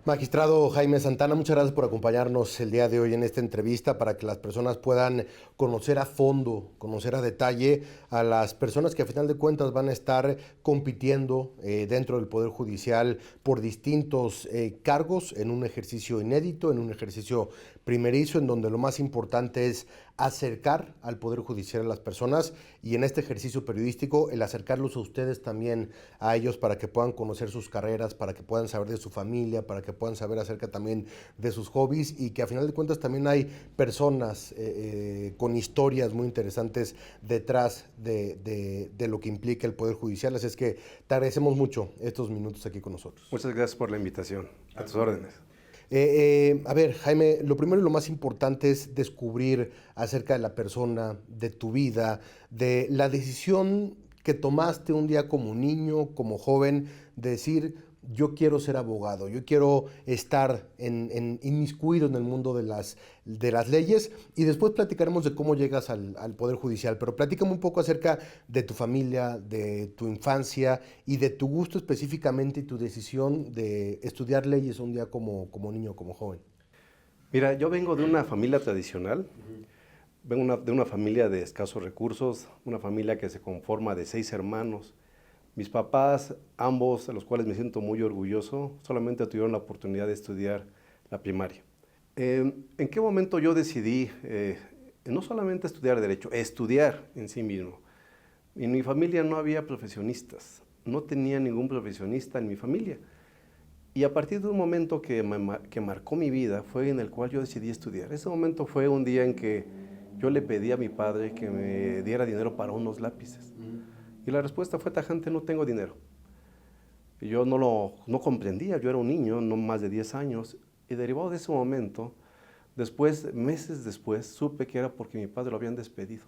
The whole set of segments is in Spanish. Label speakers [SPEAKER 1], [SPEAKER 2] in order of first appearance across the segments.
[SPEAKER 1] Magistrado Jaime Santana, muchas gracias por acompañarnos el día de hoy en esta entrevista para que las personas puedan conocer a fondo, conocer a detalle a las personas que a final de cuentas van a estar compitiendo dentro del Poder Judicial por distintos cargos en un ejercicio inédito, en un ejercicio primerizo, en donde lo más importante es acercar al Poder Judicial a las personas y en este ejercicio periodístico el acercarlos a ustedes también a ellos para que puedan conocer sus carreras, para que puedan saber de su familia, para que puedan saber acerca también de sus hobbies y que a final de cuentas también hay personas con historias muy interesantes detrás de lo que implica el Poder Judicial. Así es que te agradecemos mucho estos minutos aquí con nosotros.
[SPEAKER 2] Muchas gracias por la invitación. A tus órdenes.
[SPEAKER 1] A ver, Jaime, lo primero y lo más importante es descubrir acerca de la persona, de tu vida, de la decisión que tomaste un día como niño, como joven, de decir, yo quiero ser abogado, yo quiero estar inmiscuido en el mundo de las leyes y después platicaremos de cómo llegas al Poder Judicial, pero platícame un poco acerca de tu familia, de tu infancia y de tu gusto específicamente y tu decisión de estudiar leyes un día como niño, como joven.
[SPEAKER 2] Mira, yo vengo de una familia tradicional, vengo de una familia de escasos recursos, una familia que se conforma de 6 hermanos. Mis papás, ambos, de los cuales me siento muy orgulloso, solamente tuvieron la oportunidad de estudiar la primaria. ¿En qué momento yo decidí no solamente estudiar Derecho, estudiar en sí mismo? En mi familia no había profesionistas, no tenía ningún profesionista en mi familia. Y a partir de un momento que marcó mi vida fue en el cual yo decidí estudiar. Ese momento fue un día en que yo le pedí a mi padre que me diera dinero para unos lápices. Y la respuesta fue tajante: no tengo dinero. Y yo no comprendía, yo era un niño, no más de 10 años. Y derivado de ese momento, meses después, supe que era porque mi padre lo habían despedido.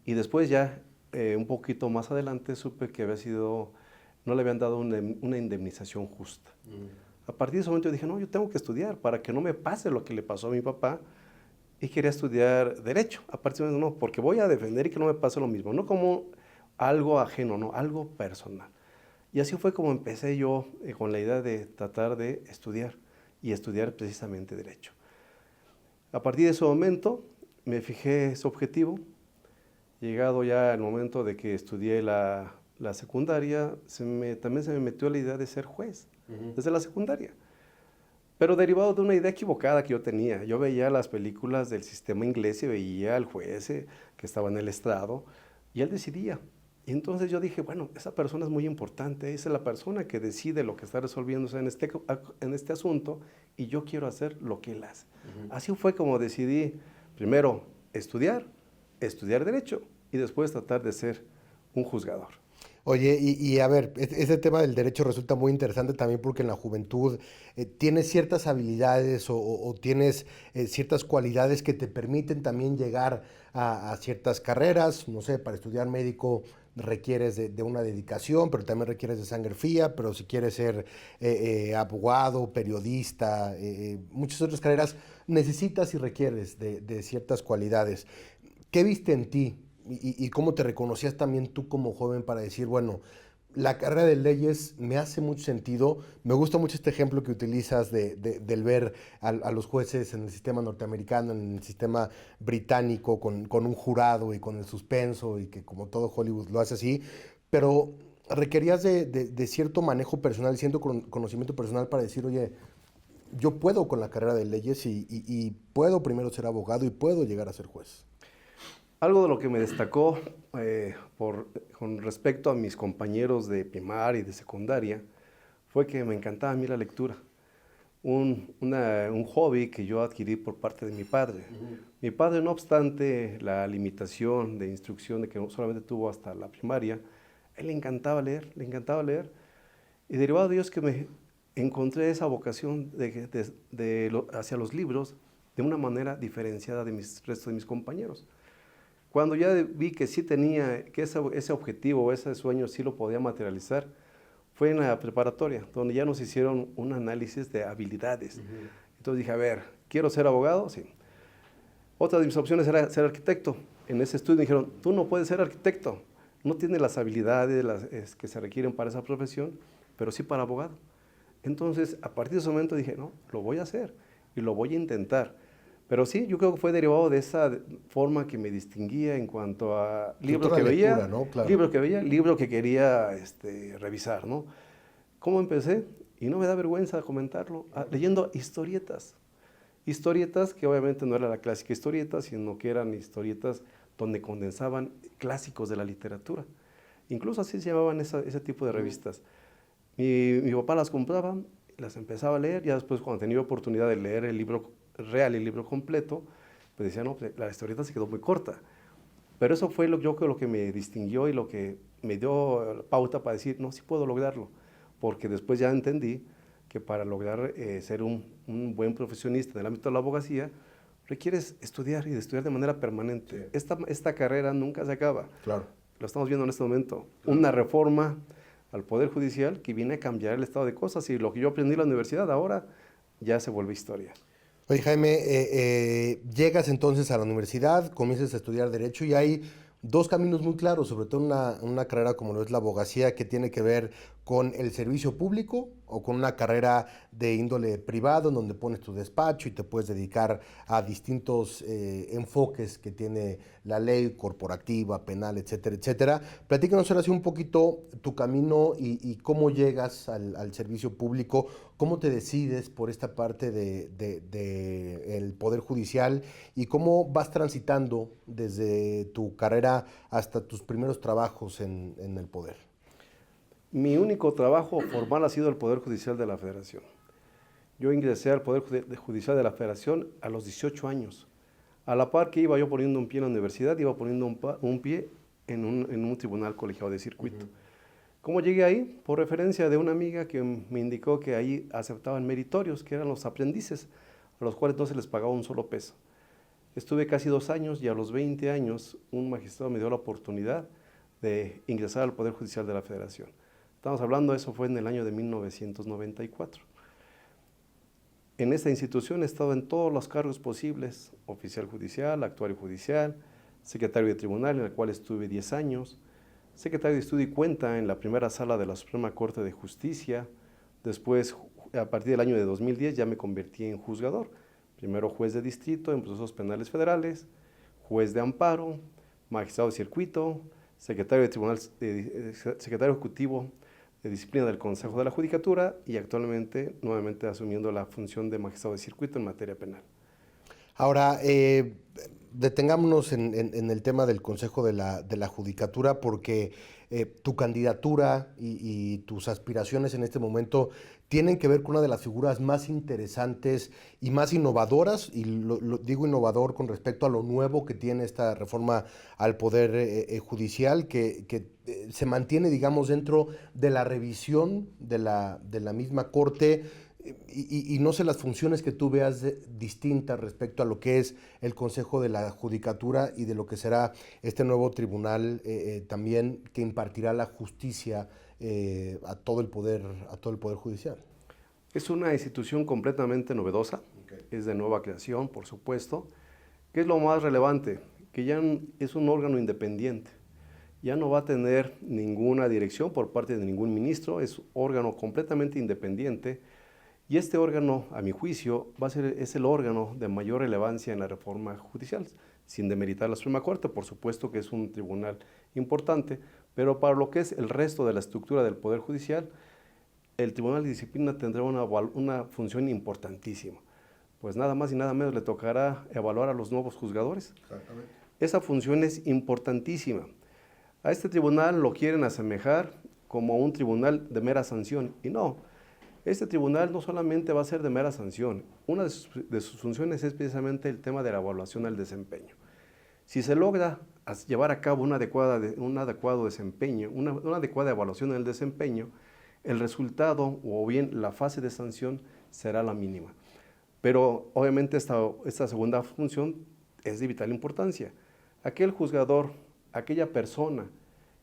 [SPEAKER 2] Y después ya, un poquito más adelante, supe que no le habían dado una indemnización justa. A partir de ese momento yo dije, no, yo tengo que estudiar para que no me pase lo que le pasó a mi papá. Y quería estudiar Derecho. A partir de ese momento, no, porque voy a defender y que no me pase lo mismo. No como algo ajeno, no, algo personal. Y así fue como empecé yo con la idea de tratar de estudiar y estudiar precisamente Derecho. A partir de ese momento me fijé ese objetivo. Llegado ya el momento de que estudié la secundaria, también se me metió la idea de ser juez, desde la secundaria. Pero derivado de una idea equivocada que yo tenía. Yo veía las películas del sistema inglés y veía al juez que estaba en el estrado y él decidía. Y entonces yo dije, bueno, esa persona es muy importante, esa es la persona que decide lo que está resolviéndose en este asunto y yo quiero hacer lo que él hace. Así fue como decidí primero estudiar Derecho y después tratar de ser un juzgador.
[SPEAKER 1] Oye, y a ver, ese tema del derecho resulta muy interesante también porque en la juventud tienes ciertas habilidades o tienes ciertas cualidades que te permiten también llegar a ciertas carreras. No sé, para estudiar médico requieres de una dedicación, pero también requieres de sangre fría, pero si quieres ser abogado, periodista, muchas otras carreras, necesitas y requieres de ciertas cualidades. ¿Qué viste en ti? Y cómo te reconocías también tú como joven para decir, bueno, la carrera de leyes me hace mucho sentido. Me gusta mucho este ejemplo que utilizas del ver a los jueces en el sistema norteamericano, en el sistema británico, con un jurado y con el suspenso y que como todo Hollywood lo hace así, pero requerías de cierto manejo personal, cierto conocimiento personal para decir, oye, yo puedo con la carrera de leyes y puedo primero ser abogado y puedo llegar a ser juez.
[SPEAKER 2] Algo de lo que me destacó con respecto a mis compañeros de primaria y de secundaria fue que me encantaba a mí la lectura. Un hobby que yo adquirí por parte de mi padre. Mi padre, no obstante la limitación de instrucción de que solamente tuvo hasta la primaria, él le encantaba leer. Y derivado de ello es que me encontré esa vocación hacia los libros de una manera diferenciada de resto de mis compañeros. Cuando ya vi que sí tenía, que ese objetivo, ese sueño sí lo podía materializar, fue en la preparatoria, donde ya nos hicieron un análisis de habilidades. Entonces dije, a ver, ¿quiero ser abogado? Sí. Otra de mis opciones era ser arquitecto. En ese estudio me dijeron, tú no puedes ser arquitecto, no tienes las habilidades que se requieren para esa profesión, pero sí para abogado. Entonces, a partir de ese momento dije, no, lo voy a hacer y lo voy a intentar. Pero sí, yo creo que fue derivado de esa forma que me distinguía en cuanto a libros que veía,
[SPEAKER 1] lectura, ¿no? Claro.
[SPEAKER 2] libros que veía, libros que quería revisar, ¿no? ¿Cómo empecé? Y no me da vergüenza comentarlo, leyendo historietas. Historietas que obviamente no era la clásica historieta, sino que eran historietas donde condensaban clásicos de la literatura. Incluso así se llamaban ese tipo de revistas. Mi papá las compraba, las empezaba a leer, ya después cuando tenía oportunidad de leer el libro real, el libro completo, pues decía, no, pues, la historieta se quedó muy corta. Pero eso fue yo creo lo que me distinguió y lo que me dio pauta para decir, no, sí puedo lograrlo. Porque después ya entendí que para lograr ser un buen profesionista en el ámbito de la abogacía, requieres estudiar y de estudiar de manera permanente. Sí. Esta carrera nunca se acaba.
[SPEAKER 1] Claro.
[SPEAKER 2] Lo estamos viendo en este momento.
[SPEAKER 1] Claro.
[SPEAKER 2] Una reforma al Poder Judicial que viene a cambiar el estado de cosas y lo que yo aprendí en la universidad ahora ya se vuelve historia.
[SPEAKER 1] Oye, Jaime, llegas entonces a la universidad, comienzas a estudiar Derecho y hay dos caminos muy claros, sobre todo una carrera como lo es la abogacía, que tiene que ver con el servicio público o con una carrera de índole privado en donde pones tu despacho y te puedes dedicar a distintos enfoques que tiene la ley corporativa, penal, etcétera, etcétera. Platícanos ahora sí un poquito tu camino y cómo llegas al servicio público, cómo te decides por esta parte el Poder Judicial y cómo vas transitando desde tu carrera hasta tus primeros trabajos en el Poder.
[SPEAKER 2] Mi único trabajo formal ha sido el Poder Judicial de la Federación. Yo ingresé al Poder Judicial de la Federación a los 18 años. A la par que iba yo poniendo un pie en la universidad, iba poniendo un pie en un tribunal colegiado de circuito. ¿Cómo llegué ahí? Por referencia de una amiga que me indicó que ahí aceptaban meritorios, que eran los aprendices, a los cuales no se les pagaba un solo peso. Estuve casi 2 años y a los 20 años un magistrado me dio la oportunidad de ingresar al Poder Judicial de la Federación. Estamos hablando, eso fue en el año de 1994. En esta institución he estado en todos los cargos posibles, oficial judicial, actuario judicial, secretario de tribunal, en el cual estuve 10 años, secretario de Estudio y Cuenta en la primera sala de la Suprema Corte de Justicia. Después, a partir del año de 2010, ya me convertí en juzgador. Primero juez de distrito en procesos penales federales, juez de amparo, magistrado de circuito, secretario de tribunal, secretario ejecutivo de disciplina del Consejo de la Judicatura y actualmente nuevamente asumiendo la función de magistrado de circuito en materia penal.
[SPEAKER 1] Ahora, detengámonos en el tema del Consejo de la Judicatura porque tu candidatura y tus aspiraciones en este momento tienen que ver con una de las figuras más interesantes y más innovadoras, y lo digo innovador con respecto a lo nuevo que tiene esta reforma al Poder Judicial, que se mantiene, digamos, dentro de la revisión de la misma Corte, y no sé las funciones que tú veas distintas respecto a lo que es el Consejo de la Judicatura y de lo que será este nuevo tribunal también que impartirá la justicia a todo el poder judicial.
[SPEAKER 2] Es una institución completamente novedosa, es de nueva creación, por supuesto. ¿Qué es lo más relevante? Que ya es un órgano independiente. Ya no va a tener ninguna dirección por parte de ningún ministro, es un órgano completamente independiente. Y este órgano, a mi juicio, es el órgano de mayor relevancia en la reforma judicial, sin demeritar la Suprema Corte, por supuesto que es un tribunal importante, pero para lo que es el resto de la estructura del Poder Judicial, el Tribunal de Disciplina tendrá una función importantísima. Pues nada más y nada menos le tocará evaluar a los nuevos juzgadores. Exactamente. Esa función es importantísima. A este tribunal lo quieren asemejar como un tribunal de mera sanción, y no. Este tribunal no solamente va a ser de mera sanción, una de sus funciones es precisamente el tema de la evaluación al desempeño. Si se logra llevar a cabo un adecuado desempeño, una adecuada evaluación del desempeño, el resultado o bien la fase de sanción será la mínima. Pero obviamente esta segunda función es de vital importancia. Aquel juzgador, aquella persona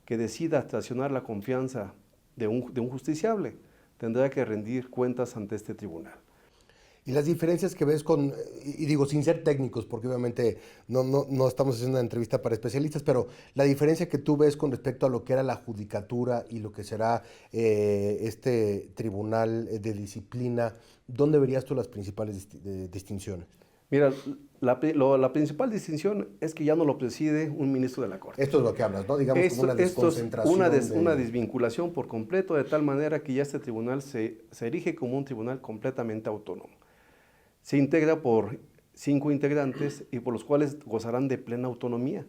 [SPEAKER 2] que decida traicionar la confianza de un justiciable, tendrá que rendir cuentas ante este tribunal.
[SPEAKER 1] Y las diferencias que ves con, y digo sin ser técnicos, porque obviamente no estamos haciendo una entrevista para especialistas, pero la diferencia que tú ves con respecto a lo que era la judicatura y lo que será este tribunal de disciplina, ¿dónde verías tú las principales distinciones?
[SPEAKER 2] Mira, la principal distinción es que ya no lo preside un ministro de la Corte.
[SPEAKER 1] Esto es lo que hablas, ¿no? Digamos como una
[SPEAKER 2] Esto es
[SPEAKER 1] desconcentración
[SPEAKER 2] una desvinculación por completo, de tal manera que ya este tribunal se erige como un tribunal completamente autónomo. Se integra por 5 integrantes y por los cuales gozarán de plena autonomía.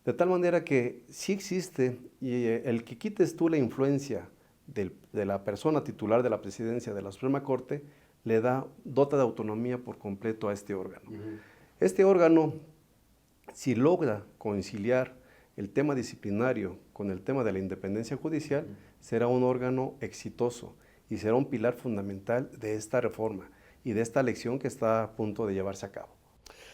[SPEAKER 2] De tal manera que sí existe, y el que quites tú la influencia de la persona titular de la presidencia de la Suprema Corte, le da dota de autonomía por completo a este órgano. Este órgano, si logra conciliar el tema disciplinario con el tema de la independencia judicial, será un órgano exitoso y será un pilar fundamental de esta reforma y de esta elección que está a punto de llevarse a cabo.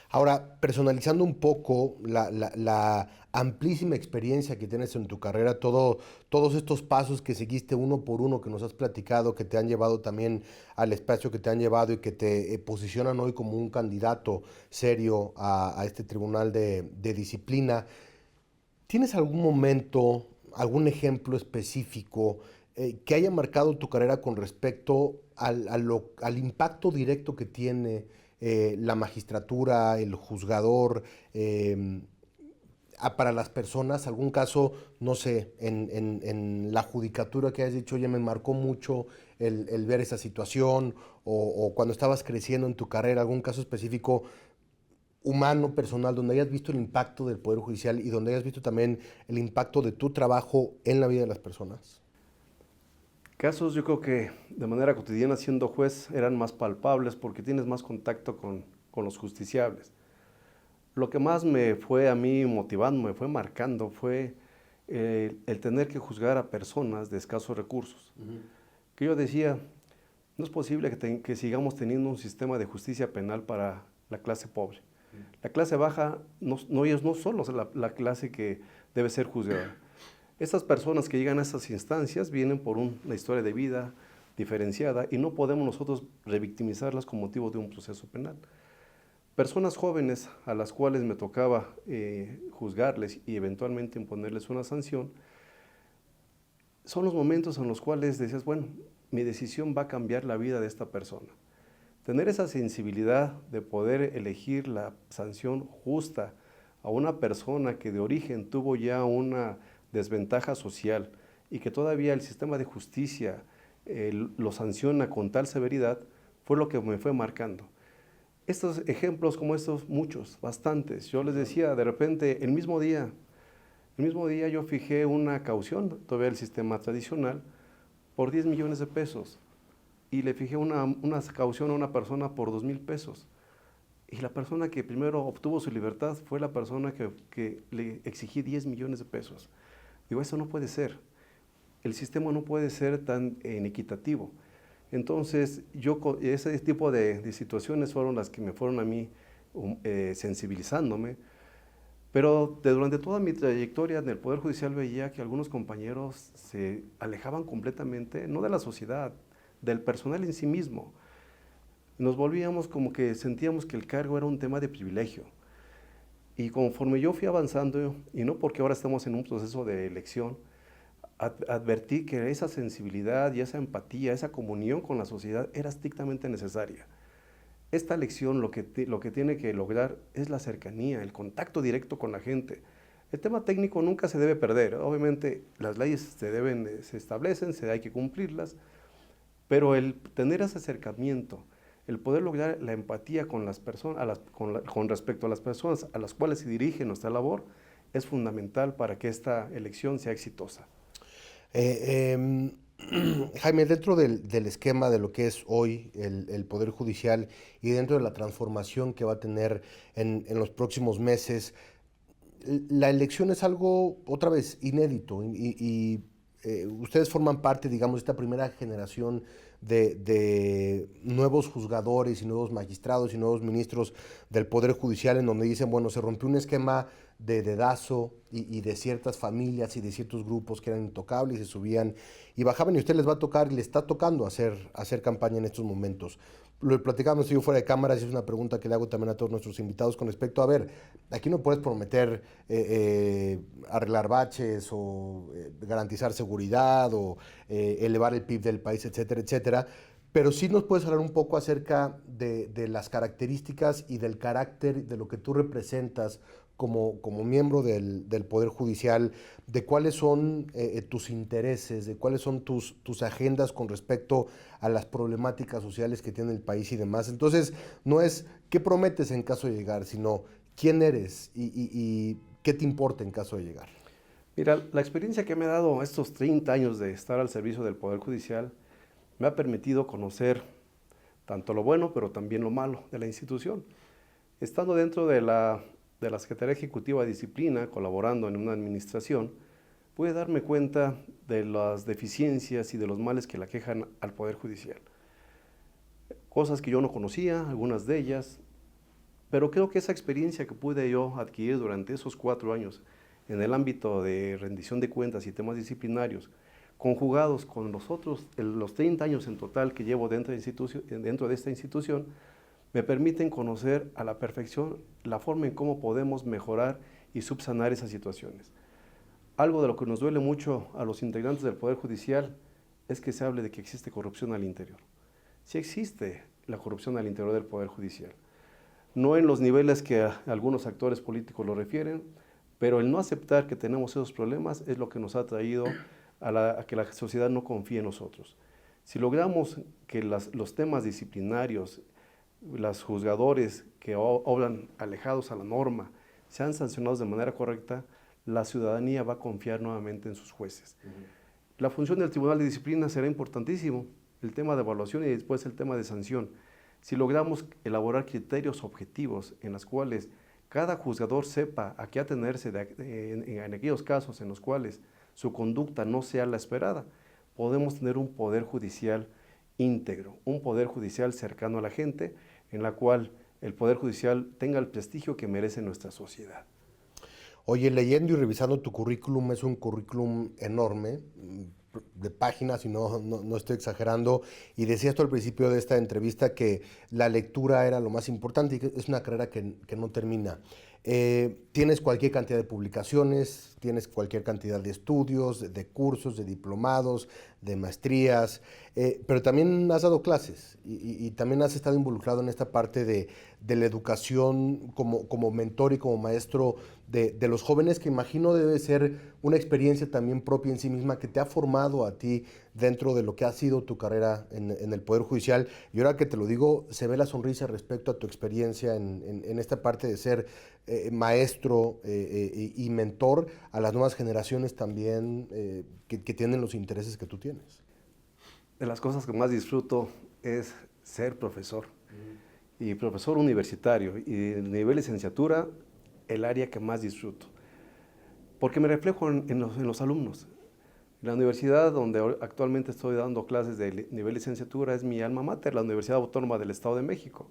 [SPEAKER 1] Ahora, personalizando un poco la amplísima experiencia que tienes en tu carrera, todos estos pasos que seguiste uno por uno que nos has platicado, que te han llevado también al espacio que te han llevado y que te posicionan hoy como un candidato serio a este tribunal de disciplina, ¿tienes algún momento, algún ejemplo específico que haya marcado tu carrera con respecto al impacto directo que tiene la magistratura, el juzgador, para las personas? ¿Algún caso, no sé, en la judicatura que hayas dicho, oye, me marcó mucho el ver esa situación, o cuando estabas creciendo en tu carrera, algún caso específico humano, personal, donde hayas visto el impacto del Poder Judicial y donde hayas visto también el impacto de tu trabajo en la vida de las personas?
[SPEAKER 2] Casos yo creo que de manera cotidiana siendo juez eran más palpables porque tienes más contacto con los justiciables. Lo que más me fue a mí motivando, me fue marcando, fue el tener que juzgar a personas de escasos recursos. Que yo decía, no es posible que sigamos teniendo un sistema de justicia penal para la clase pobre. La clase baja ellos no solo es la clase que debe ser juzgada. Estas personas que llegan a estas instancias vienen por una historia de vida diferenciada y no podemos nosotros revictimizarlas con motivo de un proceso penal. Personas jóvenes a las cuales me tocaba juzgarles y eventualmente imponerles una sanción, son los momentos en los cuales decías, bueno, mi decisión va a cambiar la vida de esta persona. Tener esa sensibilidad de poder elegir la sanción justa a una persona que de origen tuvo ya una desventaja social y que todavía el sistema de justicia lo sanciona con tal severidad, fue lo que me fue marcando. Estos ejemplos como estos, muchos, bastantes. Yo les decía, de repente, el mismo día yo fijé una caución, todavía el sistema tradicional, por 10 millones de pesos. Y le fijé una caución a una persona por 2,000 pesos. Y la persona que primero obtuvo su libertad fue la persona que le exigí 10 millones de pesos. Digo, eso no puede ser. El sistema no puede ser tan inequitativo. Entonces, ese tipo de situaciones fueron las que me fueron a mí sensibilizándome. Pero durante toda mi trayectoria en el Poder Judicial veía que algunos compañeros se alejaban completamente, no de la sociedad, del personal en sí mismo. Nos volvíamos como que sentíamos que el cargo era un tema de privilegio. Y conforme yo fui avanzando, y no porque ahora estamos en un proceso de elección, advertí que esa sensibilidad y esa empatía, esa comunión con la sociedad era estrictamente necesaria. Esta elección lo que tiene que lograr es la cercanía, el contacto directo con la gente. El tema técnico nunca se debe perder. Obviamente las leyes se establecen, hay que cumplirlas, pero el tener ese acercamiento, el poder lograr la empatía con las personas, con respecto a las personas a las cuales se dirige nuestra labor, es fundamental para que esta elección sea exitosa.
[SPEAKER 1] Jaime, dentro del esquema de lo que es hoy el Poder Judicial y dentro de la transformación que va a tener en los próximos meses, la elección es algo, otra vez, inédito y ustedes forman parte, digamos, de esta primera generación de nuevos juzgadores y nuevos magistrados y nuevos ministros del Poder Judicial en donde dicen, bueno, se rompió un esquema de dedazo y de ciertas familias y de ciertos grupos que eran intocables y se subían y bajaban y a usted les va a tocar y le está tocando hacer campaña en estos momentos. Lo platicábamos yo fuera de cámaras y es una pregunta que le hago también a todos nuestros invitados con respecto a ver, aquí no puedes prometer arreglar baches o garantizar seguridad o elevar el PIB del país, etcétera, etcétera. Pero sí nos puedes hablar un poco acerca de las características y del carácter de lo que tú representas como miembro del Poder Judicial, de cuáles son tus intereses, de cuáles son tus agendas con respecto a las problemáticas sociales que tiene el país y demás. Entonces, no es qué prometes en caso de llegar, sino quién eres y qué te importa en caso de llegar.
[SPEAKER 2] Mira, la experiencia que me ha dado estos 30 años de estar al servicio del Poder Judicial me ha permitido conocer tanto lo bueno, pero también lo malo de la institución. Estando dentro de la Secretaría Ejecutiva de Disciplina, colaborando en una administración, pude darme cuenta de las deficiencias y de los males que le aquejan al Poder Judicial. Cosas que yo no conocía, algunas de ellas, pero creo que esa experiencia que pude yo adquirir durante esos 4 años en el ámbito de rendición de cuentas y temas disciplinarios, conjugados con los 30 años en total que llevo dentro de esta institución, me permiten conocer a la perfección la forma en cómo podemos mejorar y subsanar esas situaciones. Algo de lo que nos duele mucho a los integrantes del Poder Judicial es que se hable de que existe corrupción al interior. Sí existe la corrupción al interior del Poder Judicial. No en los niveles que algunos actores políticos lo refieren, pero el no aceptar que tenemos esos problemas es lo que nos ha traído a que la sociedad no confíe en nosotros. Si logramos que los temas disciplinarios, los juzgadores que obran alejados a la norma, sean sancionados de manera correcta, la ciudadanía va a confiar nuevamente en sus jueces. La función del Tribunal de Disciplina será importantísimo, el tema de evaluación y después el tema de sanción. Si logramos elaborar criterios objetivos en los cuales cada juzgador sepa a qué atenerse en aquellos casos en los cuales su conducta no sea la esperada, podemos tener un poder judicial íntegro, un poder judicial cercano a la gente, en la cual el poder judicial tenga el prestigio que merece nuestra sociedad.
[SPEAKER 1] Oye, leyendo y revisando tu currículum, es un currículum enorme, de páginas, y no estoy exagerando, y decías tú al principio de esta entrevista que la lectura era lo más importante y que es una carrera que no termina. Tienes cualquier cantidad de publicaciones, tienes cualquier cantidad de estudios, de cursos, de diplomados, de maestrías, pero también has dado clases y también has estado involucrado en esta parte de la educación como mentor y como maestro de los jóvenes, que imagino debe ser una experiencia también propia en sí misma que te ha formado a ti dentro de lo que ha sido tu carrera en el Poder Judicial. Y ahora que te lo digo, se ve la sonrisa respecto a tu experiencia en esta parte de ser maestro y mentor a las nuevas generaciones también que tienen los intereses que tú tienes.
[SPEAKER 2] De las cosas que más disfruto es ser profesor, y profesor universitario, y el nivel licenciatura, el área que más disfruto, porque me reflejo en los alumnos. La universidad donde actualmente estoy dando clases de nivel licenciatura es mi alma mater, la Universidad Autónoma del Estado de México.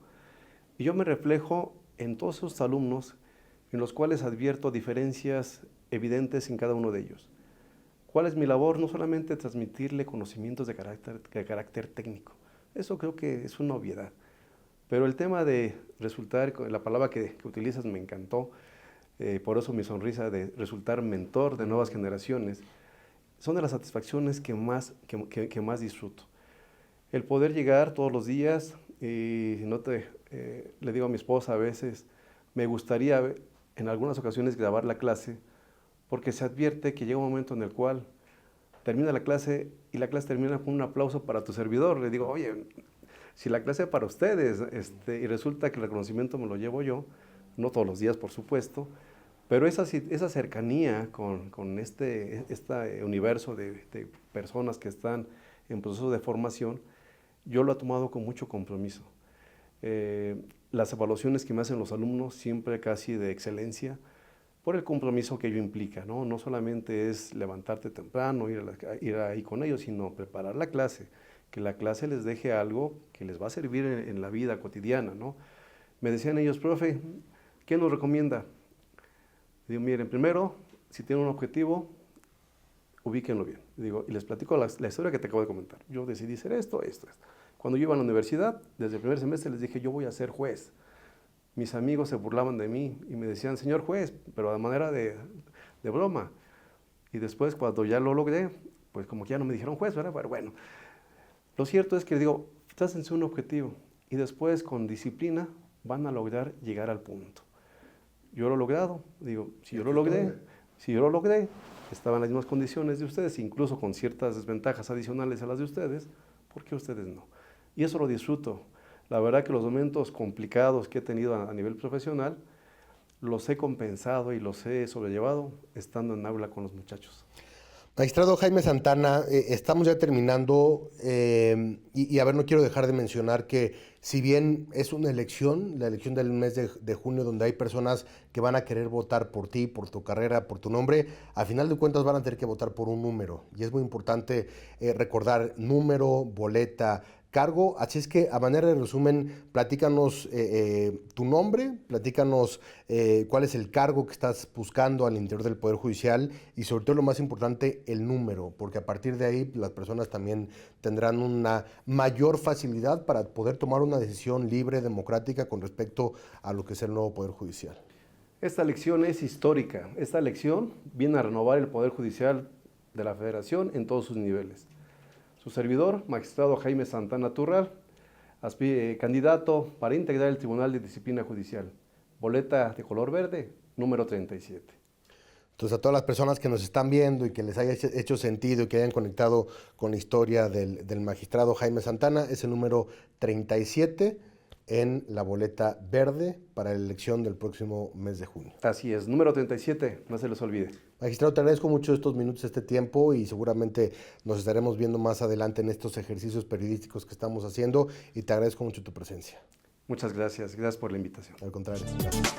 [SPEAKER 2] Y yo me reflejo en todos esos alumnos en los cuales advierto diferencias evidentes en cada uno de ellos. ¿Cuál es mi labor? No solamente transmitirle conocimientos de carácter técnico, eso creo que es una obviedad, pero el tema de resultar, la palabra que utilizas me encantó, por eso mi sonrisa de resultar mentor de nuevas generaciones, son de las satisfacciones que más disfruto. El poder llegar todos los días, y le digo a mi esposa a veces, me gustaría en algunas ocasiones grabar la clase, porque se advierte que llega un momento en el cual termina la clase y la clase termina con un aplauso para tu servidor. Le digo, oye, si la clase es para ustedes y resulta que el reconocimiento me lo llevo yo, no todos los días por supuesto, pero esa cercanía con este universo de personas que están en proceso de formación, yo lo he tomado con mucho compromiso. Las evaluaciones que me hacen los alumnos, siempre casi de excelencia, por el compromiso que ello implica, ¿no? No solamente es levantarte temprano, ir ahí con ellos, sino preparar la clase, que la clase les deje algo que les va a servir en la vida cotidiana, ¿no? Me decían ellos, profe, ¿qué nos recomienda? Digo, miren, primero, si tienen un objetivo, ubíquenlo bien. Digo, y les platico la historia que te acabo de comentar. Yo decidí ser esto. Cuando yo iba a la universidad, desde el primer semestre les dije, yo voy a ser juez. Mis amigos se burlaban de mí y me decían, señor juez, pero de manera de broma. Y después, cuando ya lo logré, pues como que ya no me dijeron juez, ¿verdad? Pero bueno, lo cierto es que digo, trácense un objetivo y después con disciplina van a lograr llegar al punto. Yo lo he logrado, digo, si yo lo logré, estaba en las mismas condiciones de ustedes, incluso con ciertas desventajas adicionales a las de ustedes, ¿por qué ustedes no? Y eso lo disfruto. La verdad que los momentos complicados que he tenido a nivel profesional, los he compensado y los he sobrellevado estando en aula con los muchachos.
[SPEAKER 1] Magistrado Jaime Santana, estamos ya terminando y a ver, no quiero dejar de mencionar que si bien es una elección, la elección del mes de junio, donde hay personas que van a querer votar por ti, por tu carrera, por tu nombre, a final de cuentas van a tener que votar por un número. Y es muy importante recordar número, boleta, cargo. Así es que, a manera de resumen, platícanos tu nombre, platícanos cuál es el cargo que estás buscando al interior del Poder Judicial y, sobre todo, lo más importante, el número, porque a partir de ahí las personas también tendrán una mayor facilidad para poder tomar una decisión libre, democrática, con respecto a lo que es el nuevo Poder Judicial.
[SPEAKER 2] Esta elección es histórica. Esta elección viene a renovar el Poder Judicial de la Federación en todos sus niveles. Su servidor, magistrado Jaime Santana Turral, candidato para integrar el Tribunal de Disciplina Judicial. Boleta de color verde, número 37.
[SPEAKER 1] Entonces, a todas las personas que nos están viendo y que les haya hecho sentido y que hayan conectado con la historia del magistrado Jaime Santana, es el número 37 en la boleta verde para la elección del próximo mes de junio.
[SPEAKER 2] Así es, número 37, no se les olvide.
[SPEAKER 1] Magistrado, te agradezco mucho estos minutos, este tiempo, y seguramente nos estaremos viendo más adelante en estos ejercicios periodísticos que estamos haciendo, y te agradezco mucho tu presencia.
[SPEAKER 2] Muchas gracias, gracias por la invitación.
[SPEAKER 1] Al contrario, gracias.